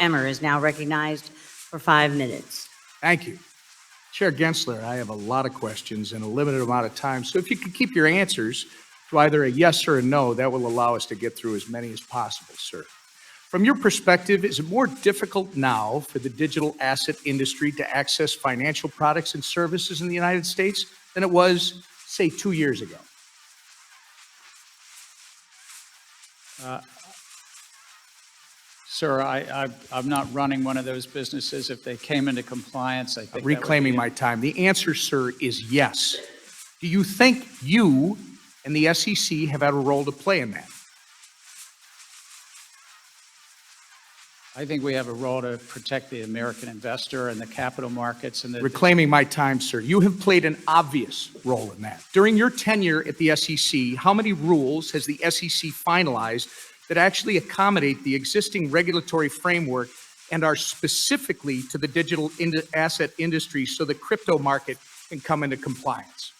Emmer is now recognized for 5 minutes. Thank you. Chair Gensler, I have a lot of questions in a limited amount of time, so if you could keep your answers to either a yes or a no, that will allow us to get through as many as possible, sir. From your perspective, is it more difficult now for the digital asset industry to access financial products and services in the United States than it was, say, 2 years ago? Sir, I'm not running one of those businesses. If they came into compliance, I think Reclaiming my time. The answer, sir, is yes. Do you think you and the SEC have had a role to play in that? I think we have a role to protect the American investor and the capital markets and the Reclaiming my time, sir. You have played an obvious role in that. During your tenure at the SEC, how many rules has the SEC finalized that actually accommodate the existing regulatory framework and are specifically to the digital asset industry so the crypto market can come into compliance?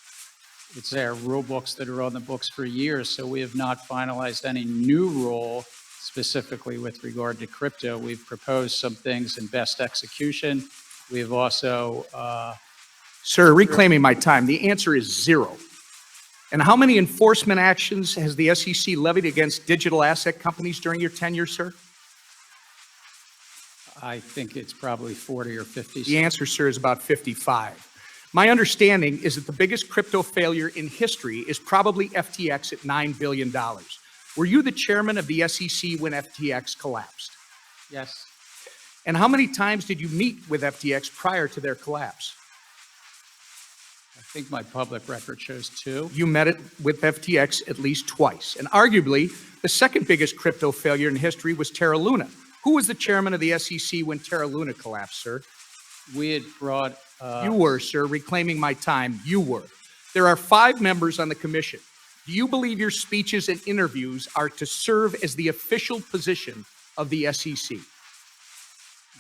It's their rule books that are on the books for years, so we have not finalized any new rule specifically with regard to crypto. We've proposed some things in best execution. We've also... Sir, reclaiming my time, the answer is 0. And how many enforcement actions has the SEC levied against digital asset companies during your tenure, sir? I think it's probably 40 or 50. The answer, sir, is about 55. My understanding is that the biggest crypto failure in history is probably FTX at $9 billion. Were you the chairman of the SEC when FTX collapsed? Yes. And how many times did you meet with FTX prior to their collapse? I think my public record shows 2. You met it with FTX at least twice. And arguably, the second biggest crypto failure in history was Terra Luna. Who was the chairman of the SEC when Terra Luna collapsed, sir? We had brought... You were, sir. Reclaiming my time, you were. There are 5 members on the commission. Do you believe your speeches and interviews are to serve as the official position of the SEC?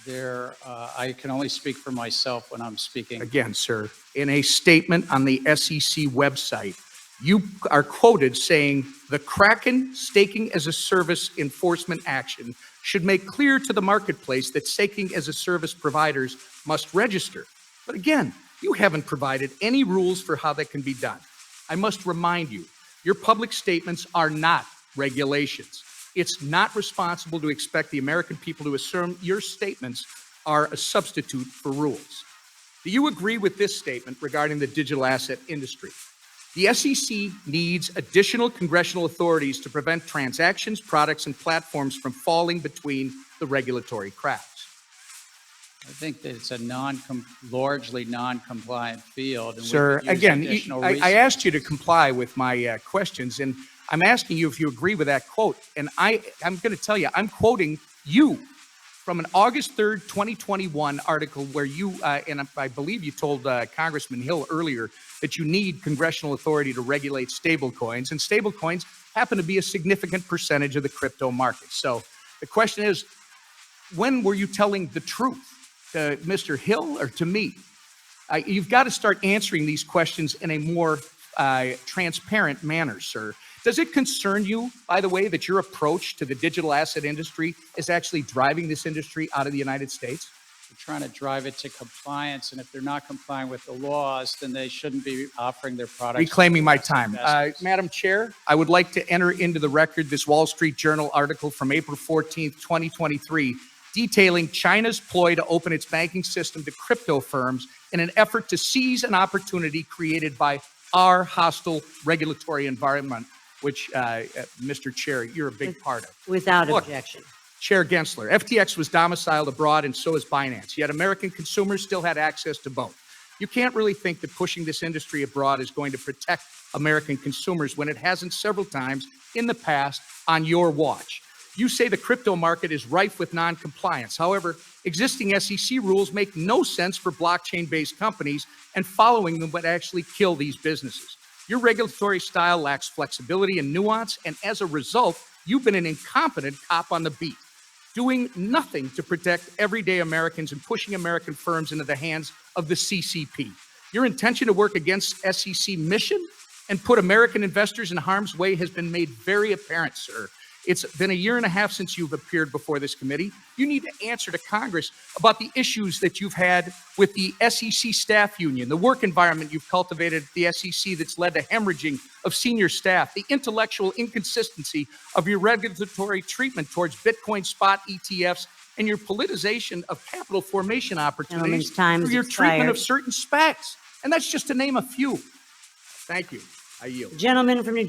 I can only speak for myself when I'm speaking. Again, sir, in a statement on the SEC website, you are quoted saying, the Kraken staking as a service enforcement action should make clear to the marketplace that staking as a service providers must register. But again, you haven't provided any rules for how that can be done. I must remind you, your public statements are not regulations. It's not responsible to expect the American people to assume your statements are a substitute for rules. Do you agree with this statement regarding the digital asset industry? The SEC needs additional congressional authorities to prevent transactions, products, and platforms from falling between the regulatory cracks. I think that it's a largely non-compliant field. And sir, again, I asked you to comply with my questions, and I'm asking you if you agree with that quote. And I'm going to tell you, I'm quoting you from an August 3rd, 2021 article where you, and I believe you told Congressman Hill earlier that you need congressional authority to regulate stablecoins, and stablecoins happen to be a significant percentage of the crypto market. So the question is, when were you telling the truth? To Mr. Hill or to me? You've got to start answering these questions in a more transparent manner, sir. Does it concern you, by the way, that your approach to the digital asset industry is actually driving this industry out of the United States? We're trying to drive it to compliance, and if they're not complying with the laws, then they shouldn't be offering their products. Reclaiming my time. Madam Chair, I would like to enter into the record this Wall Street Journal article from April 14th, 2023, detailing China's ploy to open its banking system to crypto firms in an effort to seize an opportunity created by our hostile regulatory environment, which, Mr. Chair, you're a big part of. Without objection. Chair Gensler, FTX was domiciled abroad and so is Binance, yet American consumers still had access to both. You can't really think that pushing this industry abroad is going to protect American consumers when it hasn't several times in the past on your watch. You say the crypto market is rife with non-compliance. However, existing SEC rules make no sense for blockchain-based companies, and following them would actually kill these businesses. Your regulatory style lacks flexibility and nuance, and as a result, you've been an incompetent cop on the beat, doing nothing to protect everyday Americans and pushing American firms into the hands of the CCP. Your intention to work against SEC mission and put American investors in harm's way has been made very apparent, sir. It's been a year and a half since you've appeared before this committee. You need to answer to Congress about the issues that you've had with the SEC staff union, the work environment you've cultivated at the SEC that's led to hemorrhaging of senior staff, the intellectual inconsistency of your regulatory treatment towards Bitcoin spot ETFs, and your politicization of capital formation opportunities Gentleman's time through has your treatment of expired. certain specs. And that's just to name a few. Thank you. I yield. Gentleman from New